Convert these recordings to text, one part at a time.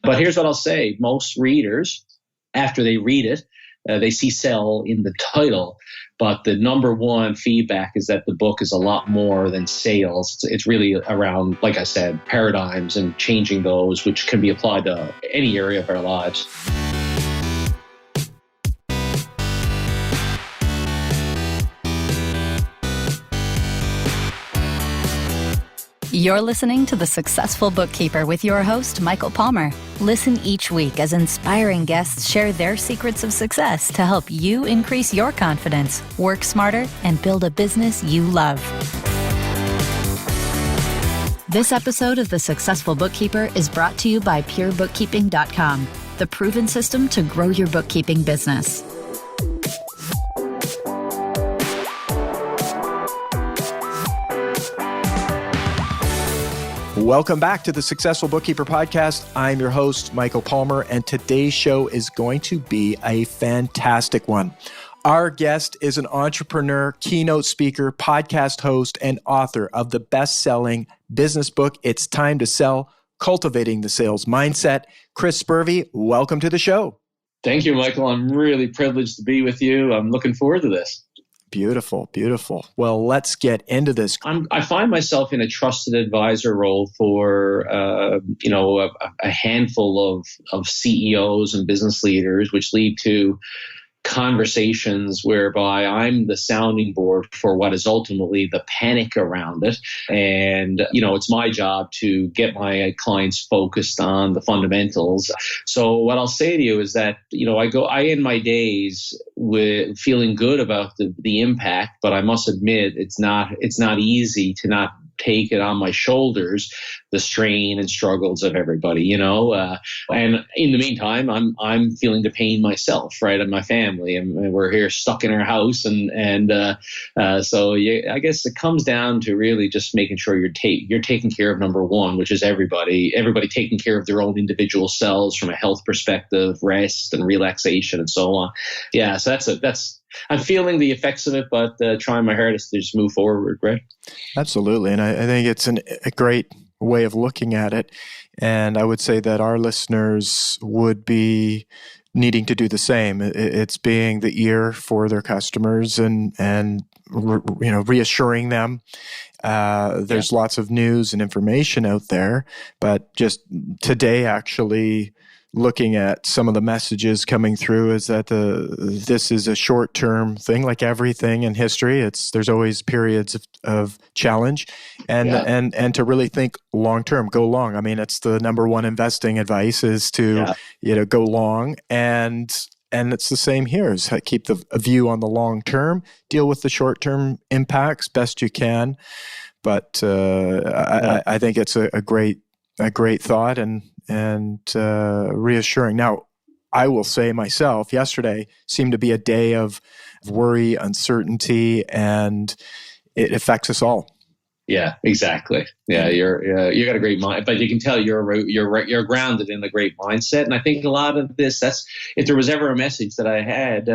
But here's what I'll say. Most readers, after they read it, they see sell in the title, but the number one feedback is that the book is a lot more than sales. It's really around, like I said, paradigms and changing those, which can be applied to any area of our lives. You're listening to The Successful Bookkeeper with your host, Michael Palmer. Listen each week as inspiring guests share their secrets of success to help you increase your confidence, work smarter, and build a business you love. This episode of The Successful Bookkeeper is brought to you by PureBookkeeping.com, the proven system to grow your bookkeeping business. Welcome back to the Successful Bookkeeper Podcast. I'm your host, Michael Palmer, and today's show is going to be a fantastic one. Our guest is an entrepreneur, keynote speaker, podcast host, and author of the best-selling business book, It's Time to Sell, Cultivating the Sales Mindset. Chris Spurvey, welcome to the show. Thank you, Michael. I'm really privileged to be with you. I'm looking forward to this. Beautiful, beautiful. Well, let's get into this. I find myself in a trusted advisor role for, a handful of CEOs and business leaders, which lead to conversations whereby I'm the sounding board for what is ultimately the panic around it. And, it's my job to get my clients focused on the fundamentals. So what I'll say to you is that, I end my days with feeling good about the impact, but I must admit it's not easy to not take it on my shoulders, the strain and struggles of everybody, and in the meantime, I'm feeling the pain myself, right, and my family, and we're here stuck in our house, so I guess it comes down to really just making sure you're taking care of number one, which is everybody taking care of their own individual selves from a health perspective, rest and relaxation, and so on. Yeah, so that's. I'm feeling the effects of it, but trying my hardest to just move forward, right? Absolutely. And I think it's a great way of looking at it. And I would say that our listeners would be needing to do the same. It's being the ear for their customers and reassuring them. There's lots of news and information out there, but just today actually looking at some of the messages coming through is that this is a short-term thing, like everything in history. There's always periods of challenge, and to really think long-term, go long. I mean, it's the number one investing advice is to go long, and it's the same here. Is keep a view on the long term, deal with the short-term impacts best you can. But I think it's a great thought and reassuring. Now, I will say myself, yesterday seemed to be a day of worry, uncertainty, and it affects us all. Yeah, exactly. Yeah, you got a great mind, but you can tell you're grounded in a great mindset. And I think a lot of this, if there was ever a message that I had,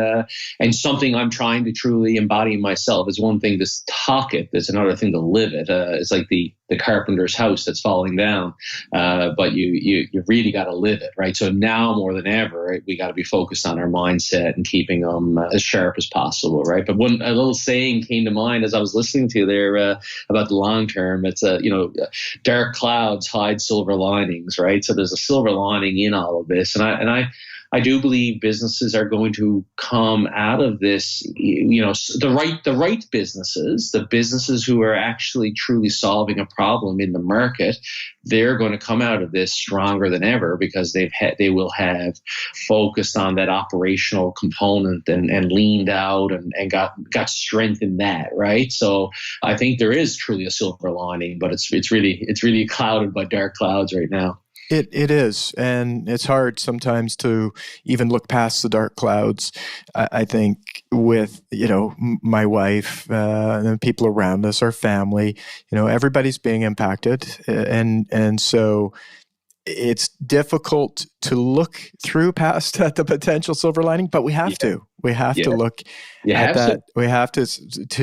and something I'm trying to truly embody myself, is one thing to talk it. There's another thing to live it. It's like the carpenter's house that's falling down, but you really got to live it, right? So now more than ever, right, we got to be focused on our mindset and keeping them as sharp as possible, right? But a little saying came to mind as I was listening to you there about the long term. It's dark clouds hide silver linings, right? So there's a silver lining in all of this, and I do believe businesses are going to come out of this, the right businesses, the businesses who are actually truly solving a problem in the market, they're going to come out of this stronger than ever because they will have focused on that operational component and leaned out and got strength in that, right? So I think there is truly a silver lining, but it's really clouded by dark clouds right now. It is, and it's hard sometimes to even look past the dark clouds. I think with, my wife and the people around us, our family, everybody's being impacted. And so it's difficult to look through past the potential silver lining, but we have to. We have to look at that. We have to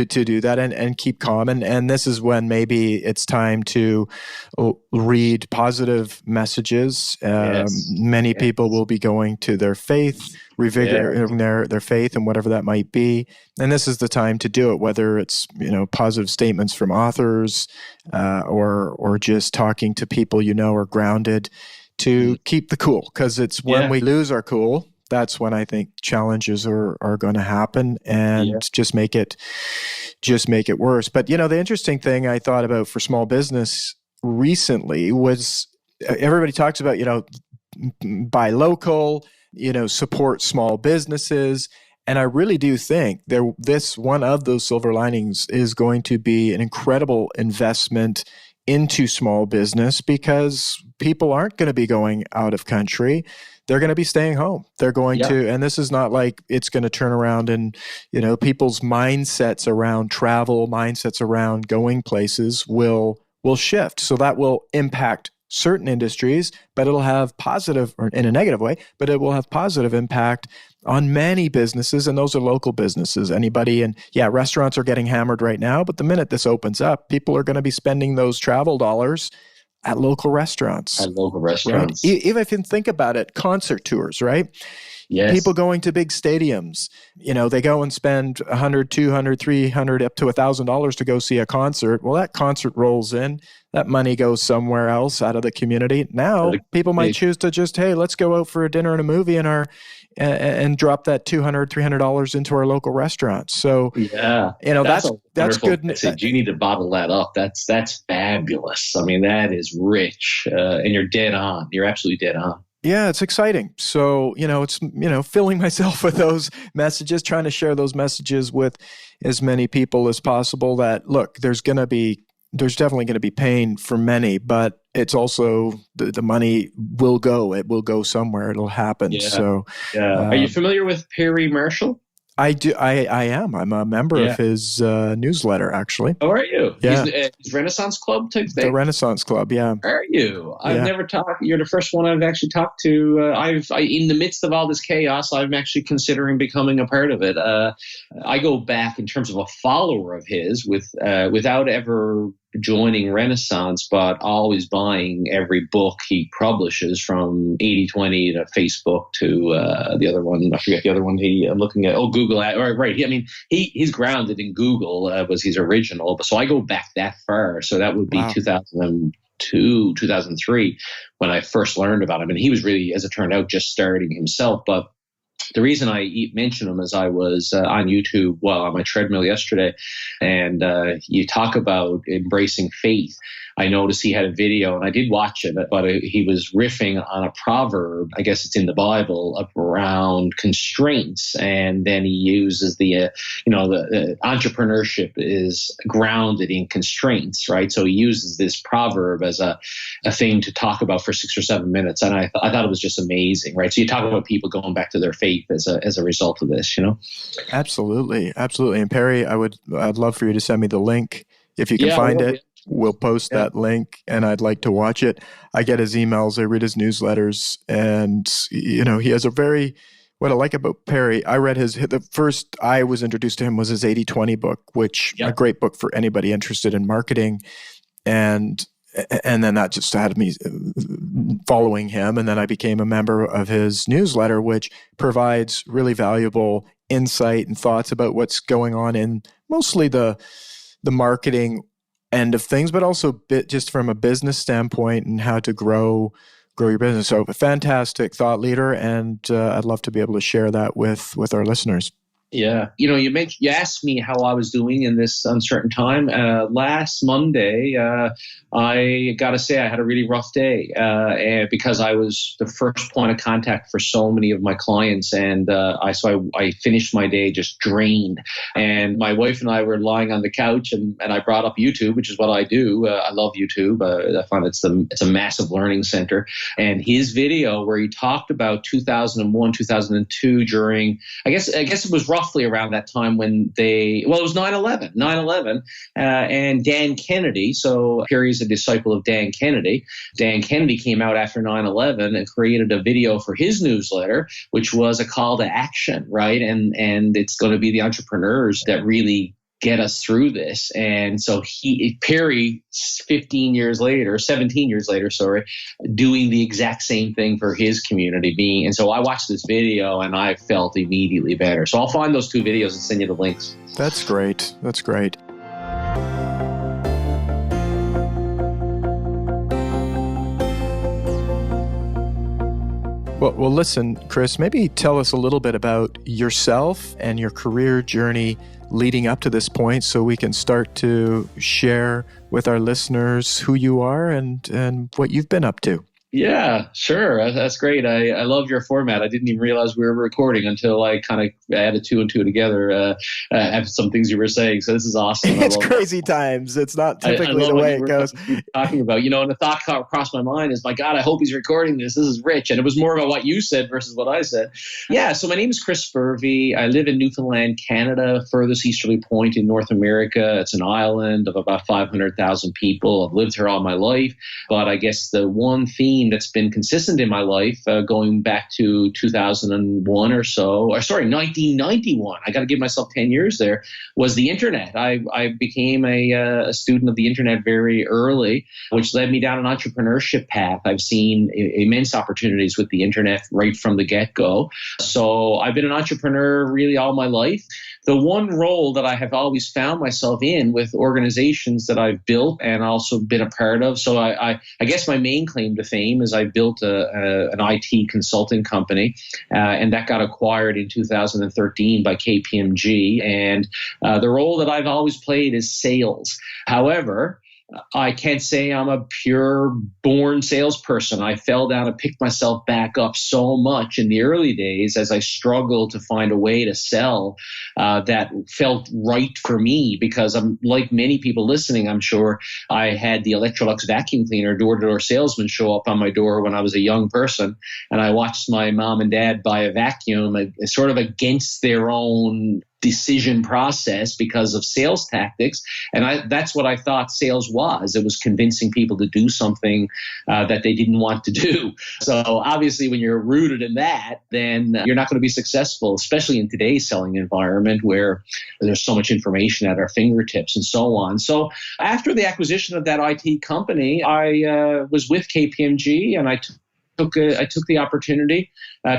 do that and keep calm. And this is when maybe it's time to read positive messages. Many people will be going to their faith, revigorating their faith and whatever that might be. And this is the time to do it, whether it's, positive statements from authors or just talking to people are grounded, to keep the cool. Because it's when we lose our cool, that's when I think challenges are going to happen and just make it worse. But, the interesting thing I thought about for small business recently was everybody talks about, buy local, support small businesses. And I really do think this one of those silver linings is going to be an incredible investment into small business, because people aren't going to be going out of country. They're going to be staying home. They're going to, and this is not like it's going to turn around and, people's mindsets around travel, mindsets around going places will shift. So that will impact certain industries, but it'll have positive, or in a negative way, but it will have positive impact on many businesses, and those are local businesses. Anybody, and restaurants are getting hammered right now, but the minute this opens up, people are going to be spending those travel dollars at local restaurants. Right? Even if you think about it, concert tours, right? Yes. People going to big stadiums, they go and spend $100, $200, $300, up to $1,000 to go see a concert. Well, that concert rolls in. That money goes somewhere else out of the community. Now, people might choose to just, hey, let's go out for a dinner and a movie and drop that $200, $300 into our local restaurants. So, that's good. Message. You need to bottle that up. That's fabulous. I mean, that is rich, and you're dead on. You're absolutely dead on. Yeah, it's exciting. So, it's, filling myself with those messages, trying to share those messages with as many people as possible that, look, there's definitely going to be pain for many, but it's also the money will go. It will go somewhere. It'll happen. Yeah. So, are you familiar with Perry Marshall? I do. I am. I'm a member of his newsletter, actually. Oh, are you? Yeah. His Renaissance Club type thing? The Renaissance Club, yeah. Are you? I've never talked. You're the first one I've actually talked to. In the midst of all this chaos, I'm actually considering becoming a part of it. I go back in terms of a follower of his without ever joining Renaissance, but always buying every book he publishes, from 80/20 to Facebook to the other one. I forget the other one I'm looking at. Oh, Google. Right. He's grounded in Google, was his original. So I go back that far. So that would be 2002, 2003 when I first learned about him. And he was really, as it turned out, just starting himself. But the reason I mention him is I was on YouTube on my treadmill yesterday, and you talk about embracing faith. I noticed he had a video, and I did watch it, but he was riffing on a proverb. I guess it's in the Bible, around constraints, and then he uses the entrepreneurship is grounded in constraints, right? So he uses this proverb as a thing to talk about for 6 or 7 minutes, and I thought it was just amazing, right? So you talk about people going back to their faith as a result of this, Absolutely. And Perry, I'd love for you to send me the link if you can find it. We'll post that link, and I'd like to watch it. I get his emails, I read his newsletters, and he has what I like about Perry, I read the first I was introduced to him was his 80/20 book, which a great book for anybody interested in marketing, and then that just had me following him, and then I became a member of his newsletter, which provides really valuable insight and thoughts about what's going on in mostly the marketing end of things, but also just from a business standpoint and how to grow your business. So a fantastic thought leader, and I'd love to be able to share that with our listeners. Yeah. You asked me how I was doing in this uncertain time. Last Monday, I got to say I had a really rough day, and because I was the first point of contact for so many of my clients. And I finished my day just drained. And my wife and I were lying on the couch, and I brought up YouTube, which is what I do. I love YouTube. I find it's a massive learning center. And his video where he talked about 2001, 2002 during, I guess it was rough. roughly around that time when it was 9/11, and Dan Kennedy. So Perry's a disciple of Dan Kennedy. Dan Kennedy came out after 9/11 and created a video for his newsletter, which was a call to action, right? And it's going to be the entrepreneurs that really get us through this. And so Perry, 17 years later, doing the exact same thing for his community. And so I watched this video and I felt immediately better. So I'll find those two videos and send you the links. That's great. That's great. Well, listen, Chris, maybe tell us a little bit about yourself and your career journey leading up to this point so we can start to share with our listeners who you are and what you've been up to. Yeah, sure. That's great. I love your format. I didn't even realize we were recording until I kind of added two and two together after some things you were saying. So this is awesome. It's crazy times. It's not typically the way it goes. Talking about, and the thought crossed my mind is, my God, I hope he's recording this. This is rich. And it was more about what you said versus what I said. Yeah. So my name is Chris Spurvey. I live in Newfoundland, Canada, furthest easterly point in North America. It's an island of about 500,000 people. I've lived here all my life. But I guess the one theme that's been consistent in my life, going back to 2001 or so, 1991, I got to give myself 10 years there, was the internet. I became a student of the internet very early, which led me down an entrepreneurship path. I've seen immense opportunities with the internet right from the get-go. So I've been an entrepreneur really all my life. The one role that I have always found myself in with organizations that I've built and also been a part of. So I guess my main claim to fame is I built an IT consulting company, and that got acquired in 2013 by KPMG. And the role that I've always played is sales. However, I can't say I'm a pure born salesperson. I fell down and picked myself back up so much in the early days as I struggled to find a way to sell that felt right for me, because I'm like many people listening, I'm sure. I had the Electrolux vacuum cleaner door-to-door salesman show up on my door when I was a young person, and I watched my mom and dad buy a vacuum sort of against their own decision process because of sales tactics. And that's what I thought sales was. It was convincing people to do something that they didn't want to do. So obviously when you're rooted in that, then you're not going to be successful, especially in today's selling environment where there's so much information at our fingertips and so on. So after the acquisition of that IT company, I was with KPMG, and I took the opportunity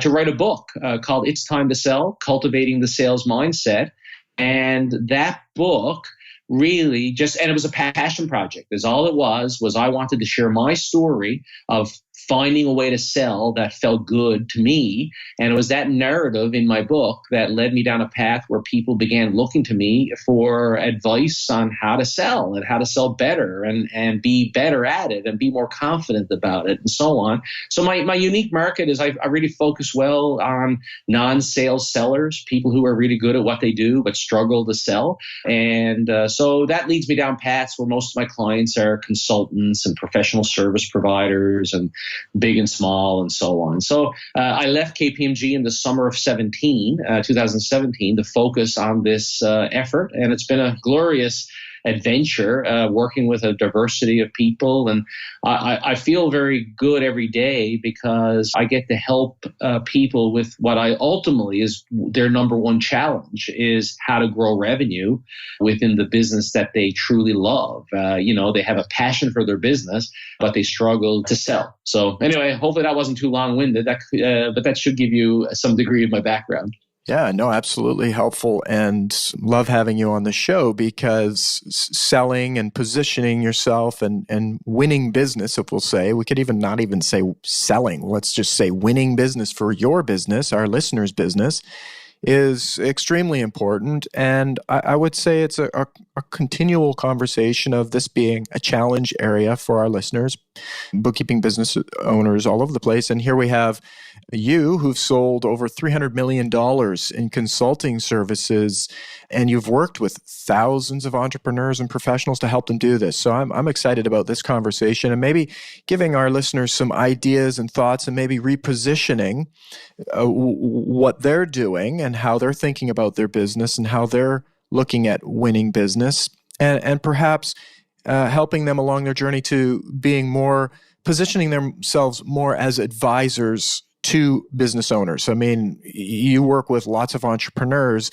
to write a book called It's Time to Sell, Cultivating the Sales Mindset. And that book really and it was a passion project. That's all it was I wanted to share my story of finding a way to sell that felt good to me. And it was that narrative in my book that led me down a path where people began looking to me for advice on how to sell and how to sell better and be better at it and be more confident about it and so on. So my unique market is I really focus well on non-sales sellers, people who are really good at what they do but struggle to sell. And so that leads me down paths where most of my clients are consultants and professional service providers and big and small and so on. So I left KPMG in the summer of 2017, to focus on this effort. And it's been a glorious adventure working with a diversity of people. And I feel very good every day because I get to help people with what I ultimately is their number one challenge, is how to grow revenue within the business that they truly love. They have a passion for their business, but they struggle to sell. So anyway, hopefully that wasn't too long-winded, but that should give you some degree of my background. Yeah, no, absolutely helpful, and love having you on the show because selling and positioning yourself and winning business, if we'll say, we could not even say selling, let's just say winning business for your business, our listeners' business, is extremely important. And I would say it's a continual conversation of this being a challenge area for our listeners, bookkeeping business owners all over the place. And here we have you who've sold over $300 million in consulting services, and you've worked with thousands of entrepreneurs and professionals to help them do this. So I'm excited about this conversation and maybe giving our listeners some ideas and thoughts and maybe repositioning what they're doing and how they're thinking about their business and how they're looking at winning business, and perhaps helping them along their journey to being more, positioning themselves more as advisors to business owners. I mean, you work with lots of entrepreneurs.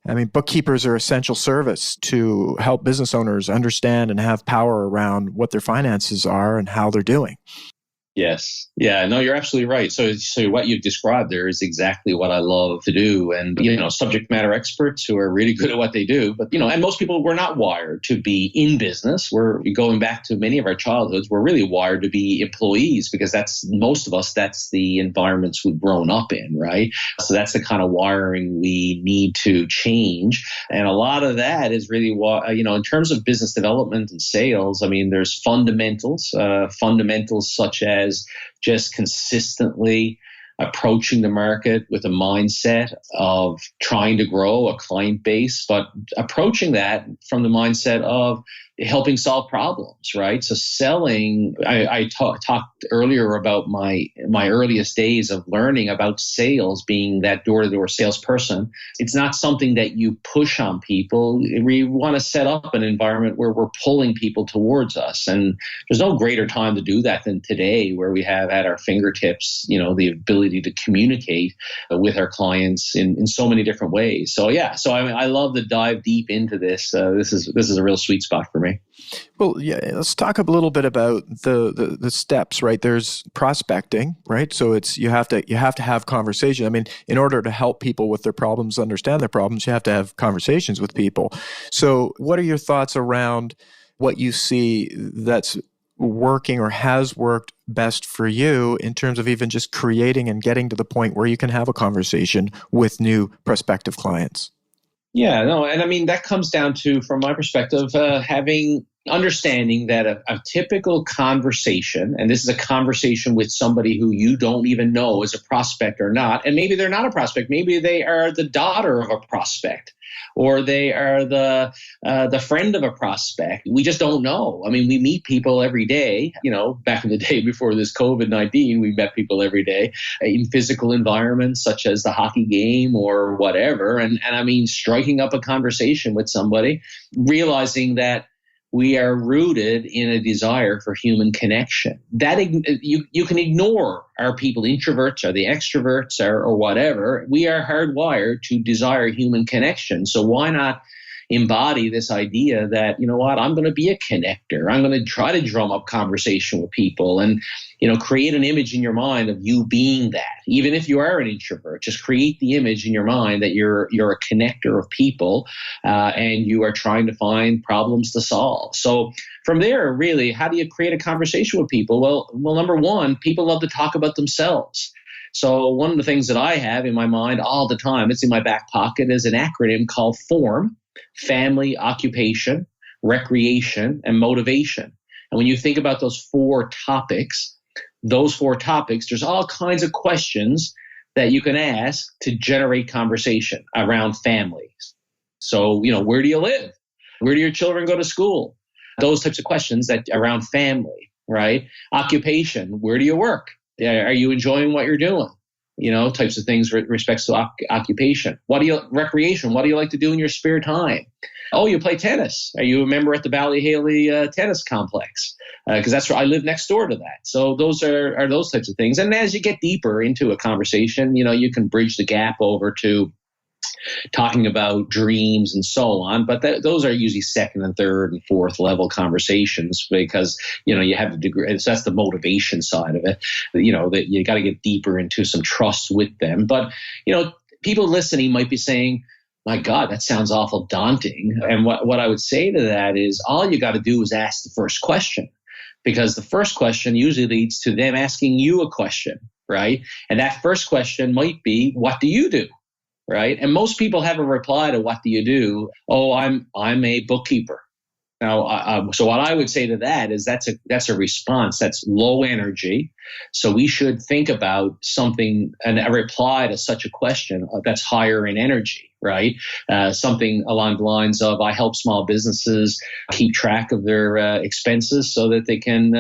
I mean, bookkeepers are essential service to help business owners understand and have power around what their finances are and how they're doing. Yes. Yeah, no, you're absolutely right. So what you've described there is exactly what I love to do. And, subject matter experts who are really good at what they do. But, and most people, we're not wired to be in business. We're going back to many of our childhoods. We're really wired to be employees because most of us, that's the environments we've grown up in, right? So that's the kind of wiring we need to change. And a lot of that is really what, in terms of business development and sales, I mean, there's fundamentals such as just consistently approaching the market with a mindset of trying to grow a client base, but approaching that from the mindset of helping solve problems, right? So selling, I talked earlier about my earliest days of learning about sales, being that door-to-door salesperson. It's not something that you push on people. We want to set up an environment where we're pulling people towards us. And there's no greater time to do that than today, where we have at our fingertips, the ability to communicate with our clients in so many different ways. So I love to dive deep into this. This is a real sweet spot for me. Well, yeah, let's talk a little bit about the steps, right? There's prospecting, right? So it's you have to have conversation. I mean, in order to help people with their problems, understand their problems, you have to have conversations with people. So what are your thoughts around what you see that's working or has worked best for you in terms of even just creating and getting to the point where you can have a conversation with new prospective clients? Yeah, no, and I mean, that comes down to, from my perspective, understanding that a typical conversation, and this is a conversation with somebody who you don't even know is a prospect or not, and maybe they're not a prospect, maybe they are the daughter of a prospect, or they are the friend of a prospect. We just don't know. I mean, we meet people every day. Back in the day before this COVID-19, we met people every day in physical environments such as the hockey game or whatever. And I mean, striking up a conversation with somebody, realizing that we are rooted in a desire for human connection. That you can ignore, are people introverts, are they extroverts, or whatever. We are hardwired to desire human connection. So why not embody this idea that, I'm going to be a connector. I'm going to try to drum up conversation with people and, create an image in your mind of you being that. Even if you are an introvert, just create the image in your mind that you're a connector of people and you are trying to find problems to solve. So from there, really, how do you create a conversation with people? Well, number one, people love to talk about themselves. So one of the things that I have in my mind all the time, it's in my back pocket, is an acronym called FORM: family, occupation, recreation, and motivation. And when you think about those four topics, there's all kinds of questions that you can ask to generate conversation around family. So, where do you live? Where do your children go to school? Those types of questions that around family, right? Occupation, where do you work? Are you enjoying what you're doing? Types of things with respects to occupation. Recreation, what do you like to do in your spare time? Oh, you play tennis. Are you a member at the Ballyhaley tennis complex? Because that's where I live next door to that. So those are those types of things. And as you get deeper into a conversation, you can bridge the gap over to talking about dreams and so on. But those are usually second and third and fourth level conversations because, you have the degree. So that's the motivation side of it, that you got to get deeper into some trust with them. But, people listening might be saying, my God, that sounds awful daunting. And what I would say to that is all you got to do is ask the first question, because the first question usually leads to them asking you a question, right? And that first question might be, what do you do? Right. And most people have a reply to what do you do? Oh, I'm a bookkeeper. Now, so what I would say to that is that's a response that's low energy. So we should think about something and a reply to such a question that's higher in energy, right? Something along the lines of, I help small businesses keep track of their expenses so that they can,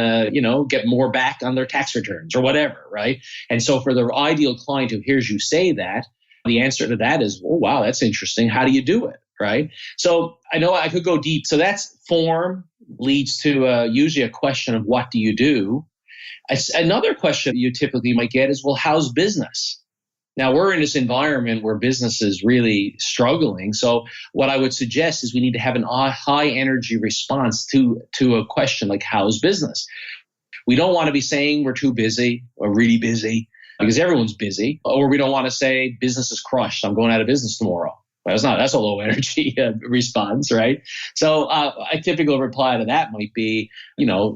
get more back on their tax returns or whatever, right? And so for the ideal client who hears you say that, The answer to that is, oh, wow, that's interesting. How do you do it? Right? So I know I could go deep. So that's form leads to usually a question of what do you do? Another question you typically might get is, well, how's business? Now, we're in this environment where business is really struggling. So what I would suggest is we need to have a high energy response to a question like, how's business? We don't want to be saying we're too busy or really busy, because everyone's busy. Or we don't want to say business is crushed, I'm going out of business tomorrow. That's a low energy response, right? So a typical reply to that might be,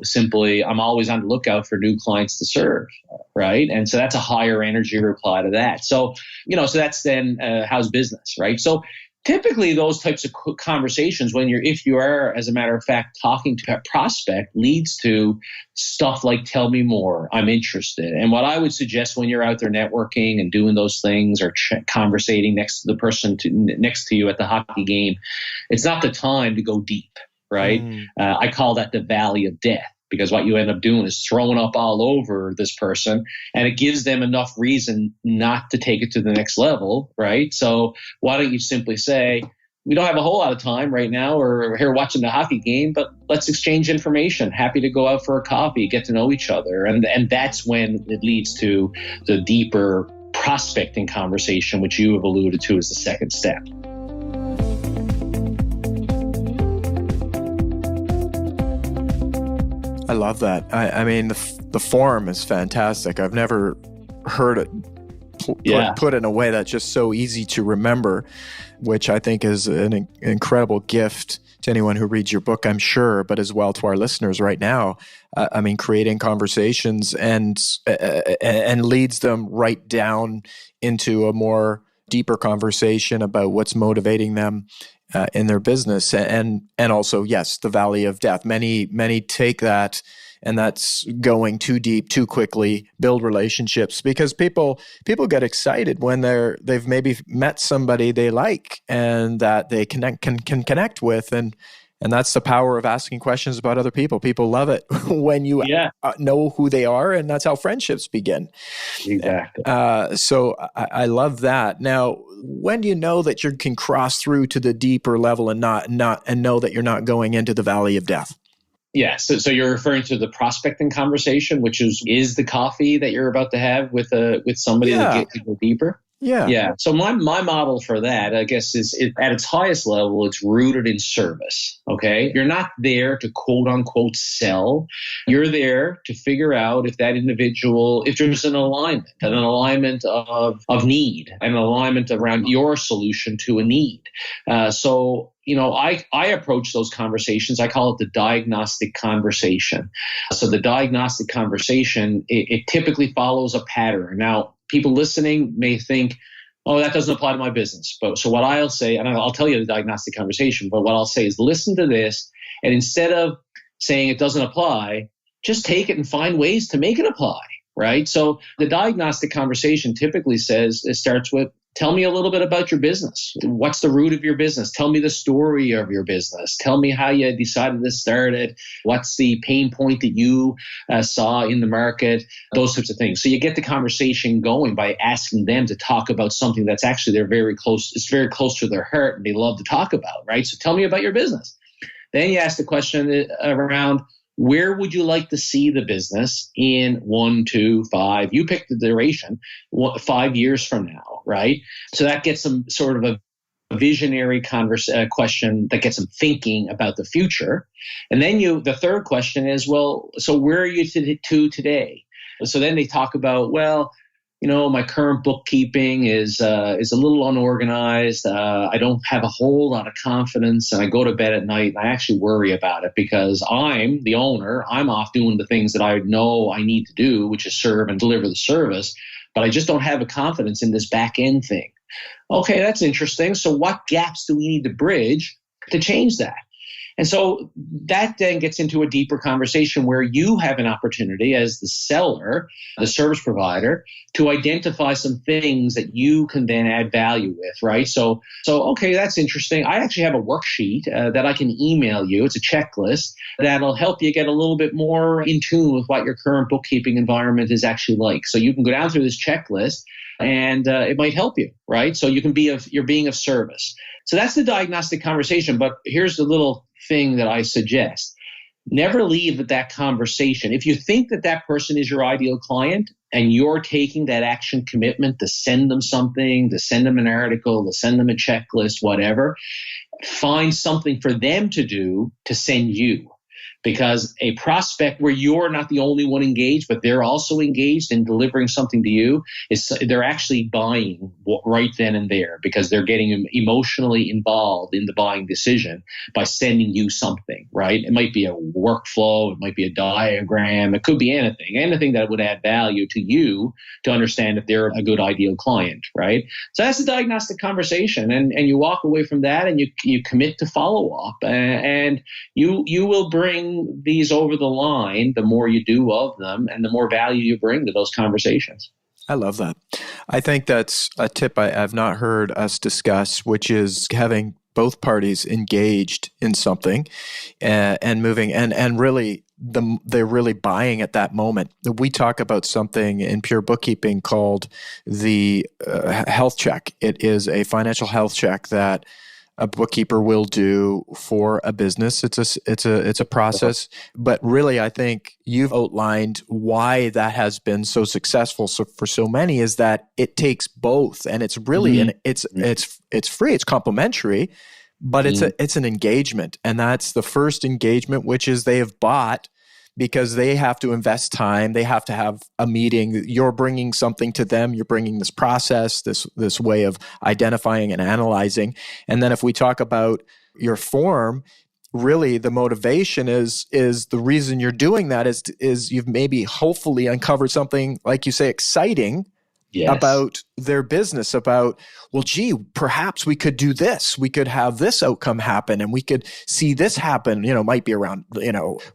simply, I'm always on the lookout for new clients to serve, right? And so that's a higher energy reply to that. So, so that's then how's business, right? So typically those types of conversations, if you are, as a matter of fact, talking to a prospect, leads to stuff like, tell me more, I'm interested. And what I would suggest when you're out there networking and doing those things, or conversating next to the person next to you at the hockey game, it's not the time to go deep, right? I call that the valley of death. Because what you end up doing is throwing up all over this person, and it gives them enough reason not to take it to the next level, right? So why don't you simply say, we don't have a whole lot of time right now, or we're here watching the hockey game, but let's exchange information. Happy to go out for a coffee, get to know each other. And that's when it leads to the deeper prospecting conversation, which you have alluded to as the second step. I love that. I mean, the form is fantastic. I've never heard it put in a way that's just so easy to remember, which I think is an incredible gift to anyone who reads your book, I'm sure, but as well to our listeners right now. I mean, creating conversations and leads them right down into a more deeper conversation about what's motivating them in their business, and also, yes, the valley of death. Many take that, and that's going too deep, too quickly. Build relationships, because people get excited when they've maybe met somebody they like and that they can connect with, and that's the power of asking questions about other people. People love it when you know who they are, and that's how friendships begin. Exactly. So I love that. Now, when do you know that you can cross through to the deeper level and know that you're not going into the valley of death? Yeah. So you're referring to the prospecting conversation, which is the coffee that you're about to have with somebody to go deeper. Yeah. So my model for that, I guess, is at its highest level, it's rooted in service. Okay. You're not there to quote unquote sell. You're there to figure out if that individual, if there's an alignment of need, an alignment around your solution to a need. So I approach those conversations. I call it the diagnostic conversation. So the diagnostic conversation, it typically follows a pattern. Now, people listening may think, oh, that doesn't apply to my business. But so what I'll say, and I'll tell you the diagnostic conversation, but what I'll say is listen to this. And instead of saying it doesn't apply, just take it and find ways to make it apply, right? So the diagnostic conversation typically starts with, tell me a little bit about your business. What's the root of your business? Tell me the story of your business. Tell me how you decided this started. What's the pain point that you saw in the market? Those types of things. So you get the conversation going by asking them to talk about something that's actually it's very close to their heart and they love to talk about, right? So tell me about your business. Then you ask the question around, where would you like to see the business in 1, 2, 5? You pick the duration, 5 years from now, right? So that gets some sort of a visionary question that gets them thinking about the future. And then the third question is, well, so where are you to today? So then they talk about, well, my current bookkeeping is a little unorganized. I don't have a whole lot of confidence, and I go to bed at night and I actually worry about it because I'm the owner. I'm off doing the things that I know I need to do, which is serve and deliver the service, but I just don't have a confidence in this back end thing. Okay, that's interesting. So what gaps do we need to bridge to change that? And so that then gets into a deeper conversation where you have an opportunity as the seller, the service provider, to identify some things that you can then add value with, right? So okay, that's interesting. I actually have a worksheet that I can email you. It's a checklist that'll help you get a little bit more in tune with what your current bookkeeping environment is actually like. So you can go down through this checklist and it might help you, right? So you're being of service. So that's the diagnostic conversation. But here's the little thing that I suggest. Never leave with that conversation. If you think that that person is your ideal client and you're taking that action commitment to send them something, to send them an article, to send them a checklist, whatever, find something for them to do to send you. Because a prospect where you're not the only one engaged, but they're also engaged in delivering something to you, they're actually buying right then and there because they're getting emotionally involved in the buying decision by sending you something, right? It might be a workflow, it might be a diagram, it could be anything that would add value to you to understand if they're a good ideal client, right? So that's the diagnostic conversation, and you walk away from that and you commit to follow up, and you will bring these over the line the more you do of them and the more value you bring to those conversations. I love that. I think that's a tip I've not heard us discuss, which is having both parties engaged in something and moving and really they're really buying at that moment. We talk about something in pure bookkeeping called the health check. It is a financial health check that a bookkeeper will do for a business. It's a process, but really, I think you've outlined why that has been so successful. So for so many, is that it takes both, and it's really it's free, it's complimentary, but it's an engagement, and that's the first engagement, which is they have bought. Because they have to invest time, they have to have a meeting. You're bringing something to them. You're bringing this process, this way of identifying and analyzing. And then if we talk about your form, really the motivation is the reason you're doing that is you've maybe hopefully uncovered something, like you say, exciting. Yes. About their business, about, well, gee, perhaps we could do this. We could have this outcome happen and we could see this happen, it might be around,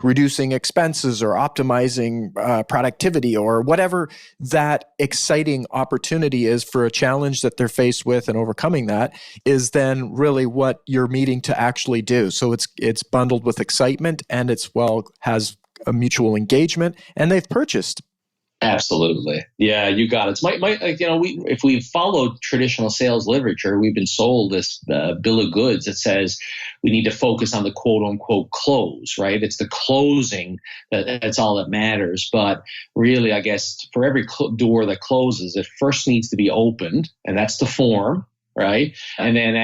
reducing expenses or optimizing productivity or whatever that exciting opportunity is for a challenge that they're faced with, and overcoming that is then really what you're meeting to actually do. So it's bundled with excitement, and has a mutual engagement, and they've purchased. Absolutely. Yeah, you got it. If we've followed traditional sales literature, we've been sold this bill of goods that says we need to focus on the quote unquote close, right? It's the closing that's all that matters. But really, I guess for every door that closes, it first needs to be opened, and that's the form. Right. And then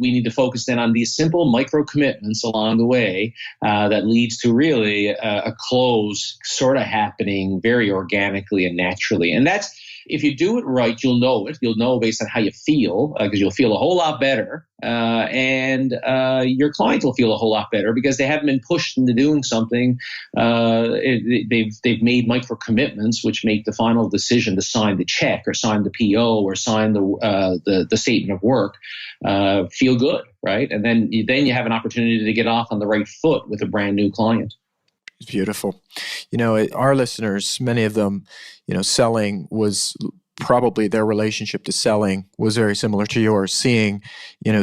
we need to focus then on these simple micro commitments along the way that leads to really a close sort of happening very organically and naturally. And that's, if you do it right, you'll know it. You'll know based on how you feel, because you'll feel a whole lot better. And your client will feel a whole lot better because they haven't been pushed into doing something. They've made micro commitments, which make the final decision to sign the check or sign the PO or sign the statement of work feel good, right? And then you have an opportunity to get off on the right foot with a brand new client. It's beautiful. Our listeners, many of them, selling was probably their relationship to selling was very similar to yours, seeing,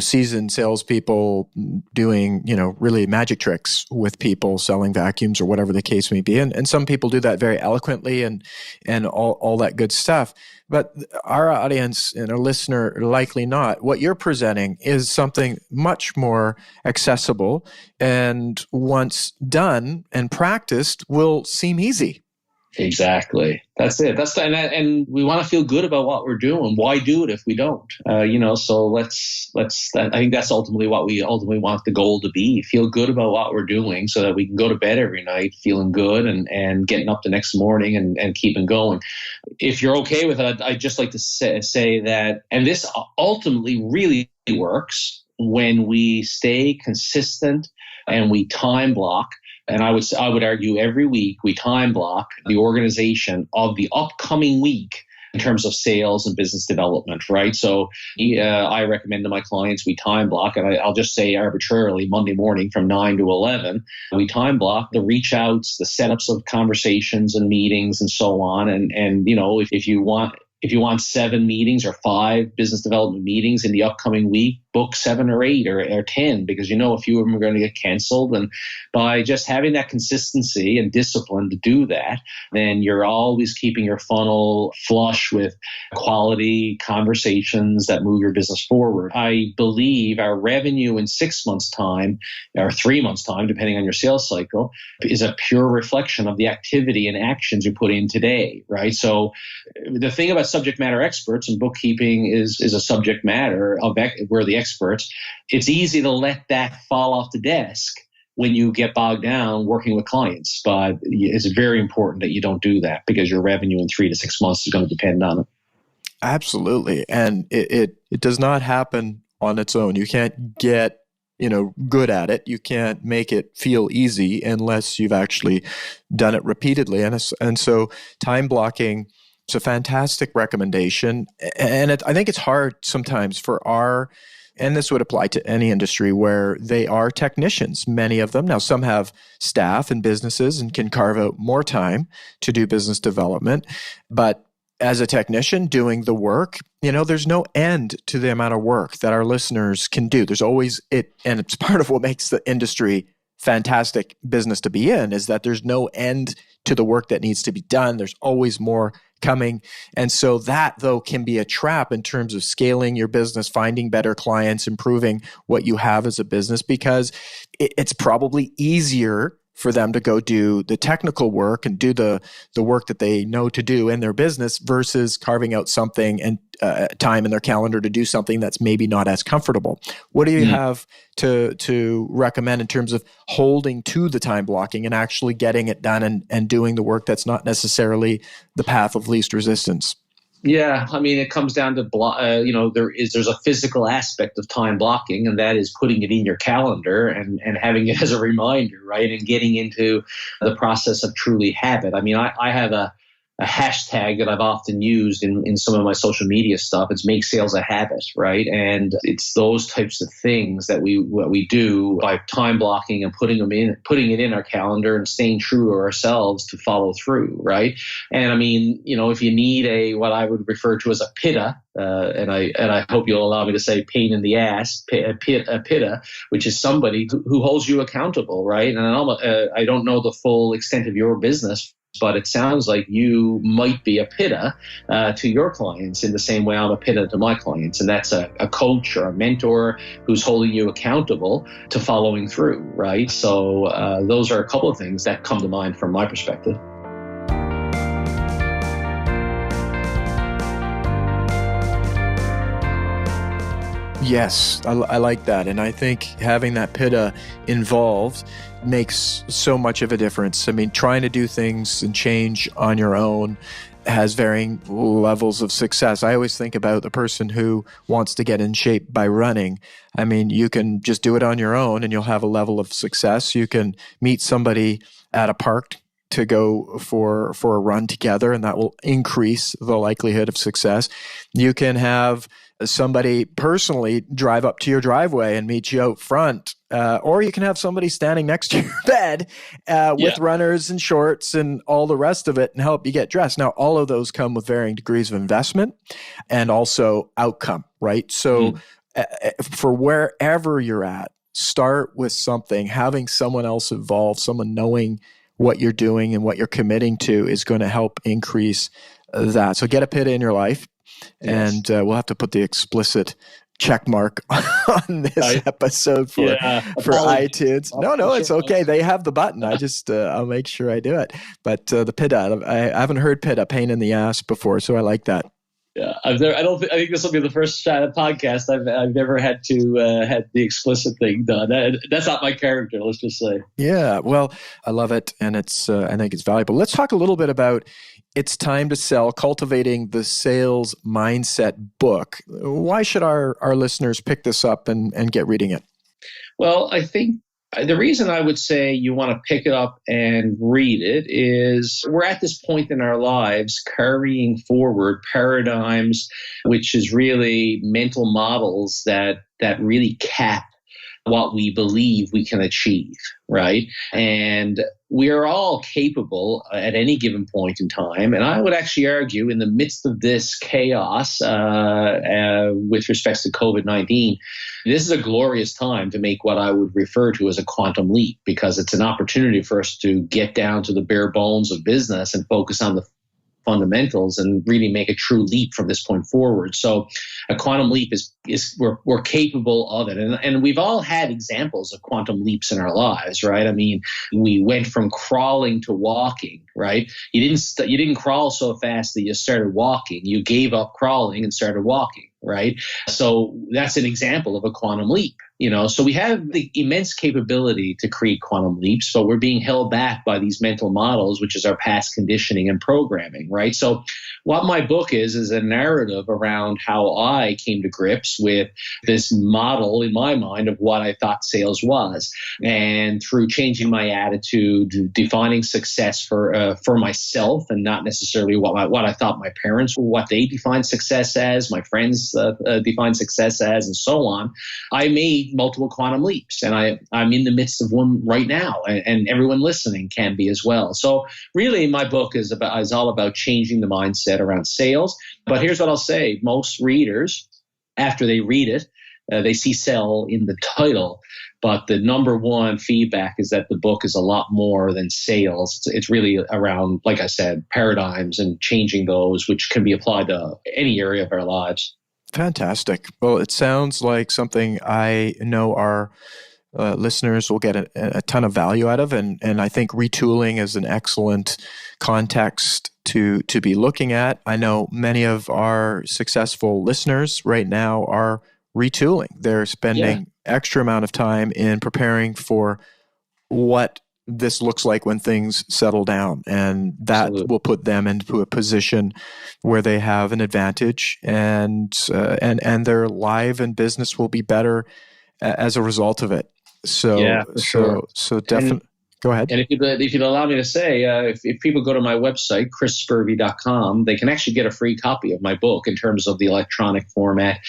seasoned salespeople doing, really magic tricks with people, selling vacuums or whatever the case may be. And some people do that very eloquently and all that good stuff. But our audience and our listener, likely not. What you're presenting is something much more accessible, and once done and practiced will seem easy. Exactly. That's it. And we want to feel good about what we're doing. Why do it if we don't? So let's. I think that's ultimately what we want the goal to be. Feel good about what we're doing, so that we can go to bed every night feeling good and getting up the next morning and keeping going. If you're okay with it, I'd just like to say that, and this ultimately really works when we stay consistent and we time block. And I would argue every week we time block the organization of the upcoming week in terms of sales and business development, right? So I recommend to my clients we time block, and I'll just say arbitrarily Monday morning from 9 to 11, we time block the reach outs, the setups of conversations and meetings and so on. And if you want if you want 7 meetings or 5 business development meetings in the upcoming week, book 7 or 8 or 10, because you know a few of them are going to get canceled. And by just having that consistency and discipline to do that, then you're always keeping your funnel flush with quality conversations that move your business forward. I believe our revenue in 6 months' time or 3 months' time, depending on your sales cycle, is a pure reflection of the activity and actions you put in today, right? So the thing about subject matter experts, and bookkeeping is a subject matter of we're the experts. It's easy to let that fall off the desk when you get bogged down working with clients, but it's very important that you don't do that, because your revenue in 3 to 6 months is going to depend on it. Absolutely, and it does not happen on its own. You can't get good at it. You can't make it feel easy unless you've actually done it repeatedly, and so time blocking. It's a fantastic recommendation. And I think it's hard sometimes and this would apply to any industry where they are technicians, many of them. Now, some have staff and businesses and can carve out more time to do business development. But as a technician doing the work, there's no end to the amount of work that our listeners can do. There's always it. And it's part of what makes the industry fantastic business to be in, is that there's no end to the work that needs to be done. There's always more coming. And so that, though, can be a trap in terms of scaling your business, finding better clients, improving what you have as a business, because it's probably easier for them to go do the technical work and do the work that they know to do in their business versus carving out something and time in their calendar to do something that's maybe not as comfortable. What do you have to recommend in terms of holding to the time blocking and actually getting it done and doing the work that's not necessarily the path of least resistance? Yeah, I mean, it comes down to there's a physical aspect of time blocking, and that is putting it in your calendar and having it as a reminder, right? And getting into the process of truly habit. I mean, I have a hashtag that I've often used in some of my social media stuff. It's make sales a habit, right? And it's those types of things that we do by time blocking and putting it in our calendar and staying true to ourselves to follow through, right? And I mean, if you need what I would refer to as a pitta, and I hope you'll allow me to say pain in the ass, a pitta, which is somebody who holds you accountable, right? And I don't know the full extent of your business, but it sounds like you might be a pitta to your clients in the same way I'm a pitta to my clients. And that's a coach or a mentor who's holding you accountable to following through, right? So those are a couple of things that come to mind from my perspective. Yes, I like that. And I think having that pitta involved makes so much of a difference. I mean, trying to do things and change on your own has varying levels of success. I always think about the person who wants to get in shape by running. I mean, you can just do it on your own and you'll have a level of success. You can meet somebody at a park to go for a run together, and that will increase the likelihood of success. You can have somebody personally drive up to your driveway and meet you out front, or you can have somebody standing next to your bed with runners and shorts and all the rest of it and help you get dressed. Now, all of those come with varying degrees of investment and also outcome, right? So for wherever you're at, start with something. Having someone else involved, someone knowing what you're doing and what you're committing to is going to help increase that. So get a pitta in your life. Yes. And we'll have to put the explicit check mark on this episode for iTunes. No, it's okay. They have the button. I just, I'll make sure I do it. But the pitta, I haven't heard pitta, pain in the ass before, so I like that. Yeah, I think this will be the first podcast I've never had to had the explicit thing done. That's not my character, let's just say. Yeah, well, I love it, and it's I think it's valuable. Let's talk a little bit about It's Time to Sell, Cultivating the Sales Mindset book. Why should our listeners pick this up and get reading it? Well, I think the reason I would say you want to pick it up and read it is we're at this point in our lives carrying forward paradigms, which is really mental models that really cap what we believe we can achieve, right? And we are all capable at any given point in time. And I would actually argue in the midst of this chaos with respects to COVID-19, this is a glorious time to make what I would refer to as a quantum leap, because it's an opportunity for us to get down to the bare bones of business and focus on the fundamentals and really make a true leap from this point forward. So a quantum leap is we're capable of it. And we've all had examples of quantum leaps in our lives, right? I mean, we went from crawling to walking, right? You didn't crawl so fast that you started walking. You gave up crawling and started walking, right? So that's an example of a quantum leap. So we have the immense capability to create quantum leaps, but we're being held back by these mental models, which is our past conditioning and programming, right? So what my book is a narrative around how I came to grips with this model in my mind of what I thought sales was. And through changing my attitude, defining success for myself and not necessarily what I thought my parents, what they defined success as, my friends defined success as, and so on, I made multiple quantum leaps, and I'm in the midst of one right now, and everyone listening can be as well. So really my book is all about changing the mindset around sales. But here's what I'll say: most readers, after they read it, they see sell in the title, but the number one feedback is that the book is a lot more than sales. It's really around, like I said, paradigms and changing those, which can be applied to any area of our lives. Fantastic. Well, it sounds like something I know our listeners will get a ton of value out of. And I think retooling is an excellent context to be looking at. I know many of our successful listeners right now are retooling. They're spending extra amount of time in preparing for what this looks like when things settle down, and that Absolutely. Will put them into a position where they have an advantage, and their life and business will be better as a result of it. So definitely. Go ahead. And if you'd allow me to say, if people go to my website, chrisspurvey.com, they can actually get a free copy of my book in terms of the electronic format.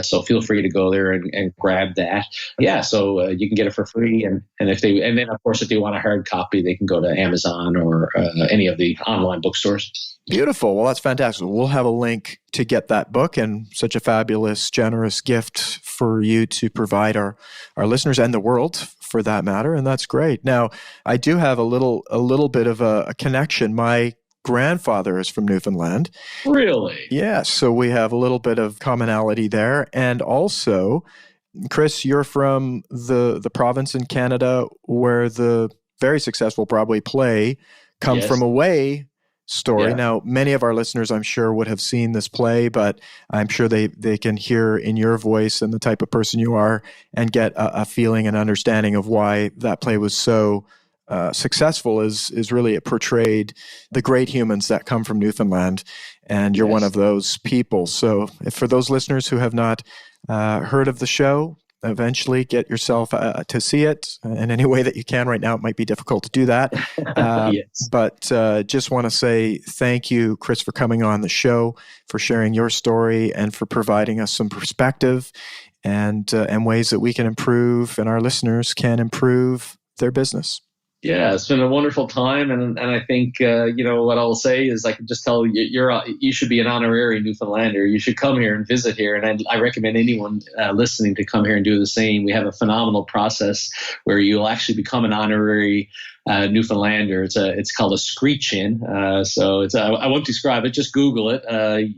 So feel free to go there and grab that. Yeah, so you can get it for free. And then of course, if they want a hard copy, they can go to Amazon or any of the online bookstores. Beautiful. Well, that's fantastic. We'll have a link to get that book, and such a fabulous, generous gift for you to provide our listeners and the world, for that matter. And that's great. Now, I do have a little bit of a connection. My grandfather is from Newfoundland. Really? Yeah. So we have a little bit of commonality there. And also, Chris, you're from the province in Canada where the very successful Broadway play Come From Away story. Yeah. Now, many of our listeners, I'm sure, would have seen this play, but I'm sure they can hear in your voice and the type of person you are and get a feeling and understanding of why that play was so successful. Is really it portrayed the great humans that come from Newfoundland, and you're one of those people. So for those listeners who have not heard of the show, eventually get yourself to see it in any way that you can. Right now, it might be difficult to do that. But just want to say thank you, Chris, for coming on the show, for sharing your story, and for providing us some perspective and ways that we can improve and our listeners can improve their business. Yeah, it's been a wonderful time, and I think what I'll say is I can just tell you you should be an honorary Newfoundlander. You should come here and visit here, and I recommend anyone listening to come here and do the same. We have a phenomenal process where you'll actually become an honorary Newfoundlander. It's called a screech-in. So I won't describe it. Just Google it.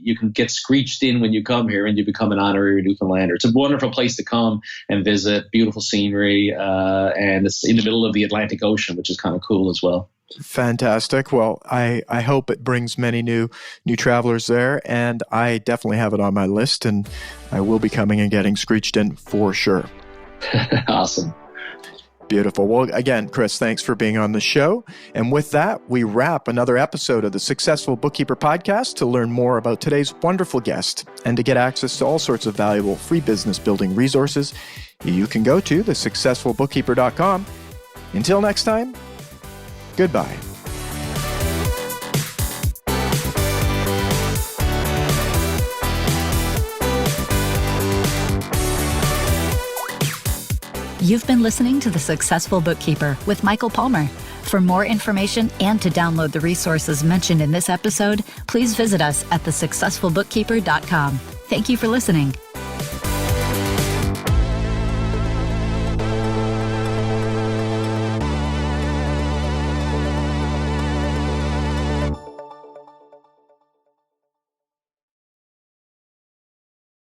You can get screeched in when you come here, and you become an honorary Newfoundlander. It's a wonderful place to come and visit. Beautiful scenery, and it's in the middle of the Atlantic Ocean, which is kind of cool as well. Fantastic. Well, I hope it brings many new travelers there, and I definitely have it on my list, and I will be coming and getting screeched in for sure. Awesome. Beautiful. Well, again, Chris, thanks for being on the show. And with that, we wrap another episode of the Successful Bookkeeper Podcast. To learn more about today's wonderful guest and to get access to all sorts of valuable free business building resources, you can go to thesuccessfulbookkeeper.com. Until next time, goodbye. You've been listening to The Successful Bookkeeper with Michael Palmer. For more information and to download the resources mentioned in this episode, please visit us at thesuccessfulbookkeeper.com. Thank you for listening.